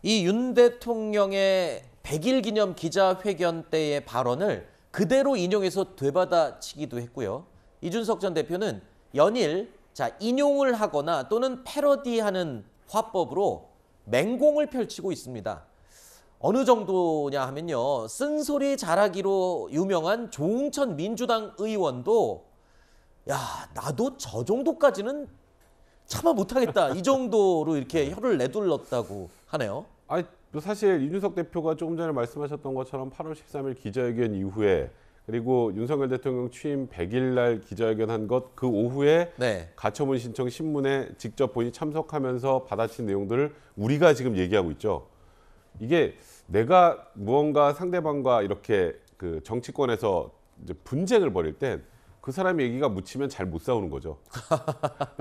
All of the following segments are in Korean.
이 윤 대통령의 100일 기념 기자회견 때의 발언을 그대로 인용해서 되받아치기도 했고요. 이준석 전 대표는 연일 인용을 하거나 또는 패러디하는 화법으로 맹공을 펼치고 있습니다. 어느 정도냐 하면요. 쓴소리 잘하기로 유명한 조응천 민주당 의원도 야, 나도 저 정도까지는 참아 못하겠다. 이 정도로 이렇게 혀를 내둘렀다고 하네요. 아니, 사실 이준석 대표가 조금 전에 말씀하셨던 것처럼 8월 13일 기자회견 이후에 그리고 윤석열 대통령 취임 100일 날 기자회견 한 것 그 오후에 네. 가처분 신청 신문에 직접 본인이 참석하면서 받아친 내용들을 우리가 지금 얘기하고 있죠. 이게 내가 무언가 상대방과 이렇게 그 정치권에서 이제 분쟁을 벌일 땐 그 사람의 얘기가 묻히면 잘 못 싸우는 거죠.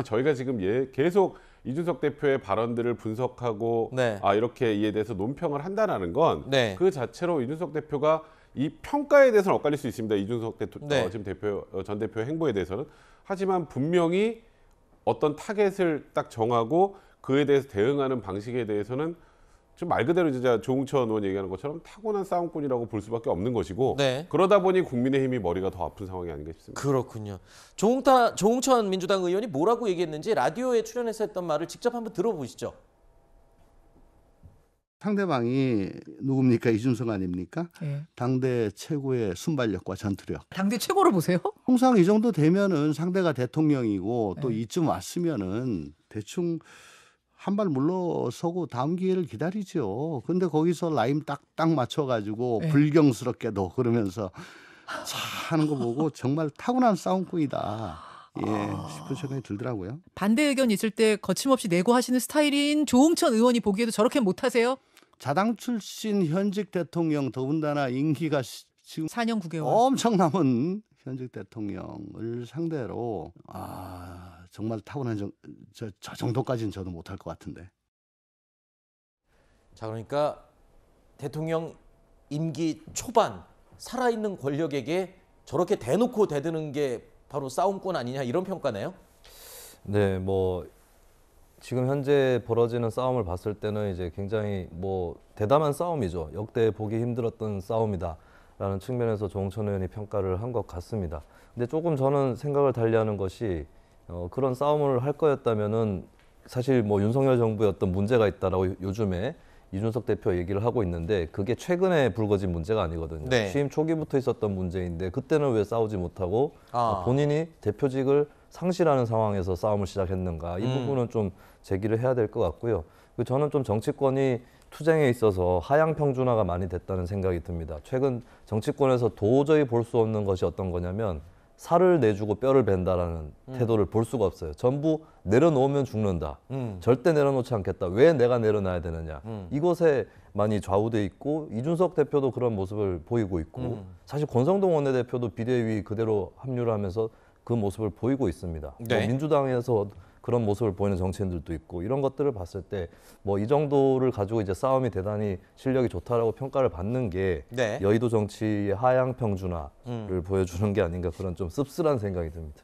저희가 지금 계속 이준석 대표의 발언들을 분석하고 네. 이렇게 이에 대해서 논평을 한다는 건 그 네. 자체로 이준석 대표가 이 평가에 대해서는 엇갈릴 수 있습니다. 이준석 네. 지금 전 대표 행보에 대해서는. 하지만 분명히 어떤 타겟을 딱 정하고 그에 대해서 대응하는 방식에 대해서는 좀 말 그대로 진짜 조응천 의원 얘기하는 것처럼 타고난 싸움꾼이라고 볼 수밖에 없는 것이고 네. 그러다 보니 국민의힘이 머리가 더 아픈 상황이 아닌가 싶습니다. 그렇군요. 조응천 민주당 의원이 뭐라고 얘기했는지 라디오에 출연해서 했던 말을 직접 한번 들어보시죠. 상대방이 누굽니까? 이준석 아닙니까? 예. 당대 최고의 순발력과 전투력. 당대 최고로 보세요? 항상 이 정도 되면은 상대가 대통령이고 또 네. 이쯤 왔으면은 대충 한 발 물러서고 다음 기회를 기다리죠. 근데 거기서 라임 딱딱 맞춰가지고 네. 불경스럽게도 그러면서 차 하는 거 보고 정말 타고난 싸움꾼이다. 싶은 생각이 들더라고요. 반대 의견 있을 때 거침없이 내고하시는 스타일인 조응천 의원이 보기에도 저렇게 못하세요? 자당 출신 현직 대통령 더군다나 임기가 지금 4년 9개월. 엄청 남은 현직 대통령을 상대로 정말 타고난 저 정도까지는 저도 못할 것 같은데. 자, 그러니까 대통령 임기 초반 살아있는 권력에게 저렇게 대놓고 대드는 게 바로 싸움꾼 아니냐 이런 평가네요. 네, 뭐 지금 현재 벌어지는 싸움을 봤을 때는 이제 굉장히 대담한 싸움이죠. 역대 보기 힘들었던 싸움이다라는 측면에서 조응천 의원이 평가를 한 것 같습니다. 근데 조금 저는 생각을 달리하는 것이 그런 싸움을 할 거였다면은 사실 윤석열 정부의 어떤 문제가 있다라고 요즘에 이준석 대표 얘기를 하고 있는데 그게 최근에 불거진 문제가 아니거든요. 네. 취임 초기부터 있었던 문제인데 그때는 왜 싸우지 못하고 본인이 대표직을 상실하는 상황에서 싸움을 시작했는가 이 부분은 좀 제기를 해야 될 것 같고요. 저는 좀 정치권이 투쟁에 있어서 하향 평준화가 많이 됐다는 생각이 듭니다. 최근 정치권에서 도저히 볼 수 없는 것이 어떤 거냐면 살을 내주고 뼈를 벤다라는 태도를 볼 수가 없어요. 전부 내려놓으면 죽는다. 절대 내려놓지 않겠다. 왜 내가 내려놔야 되느냐. 이것에 많이 좌우돼 있고 이준석 대표도 그런 모습을 보이고 있고 사실 권성동 원내대표도 비대위 그대로 합류를 하면서 그 모습을 보이고 있습니다. 네. 민주당에서 그런 모습을 보이는 정치인들도 있고 이런 것들을 봤을 때 이 정도를 가지고 이제 싸움이 대단히 실력이 좋다라고 평가를 받는 게 네. 여의도 정치의 하향 평준화를 보여주는 게 아닌가 그런 좀 씁쓸한 생각이 듭니다.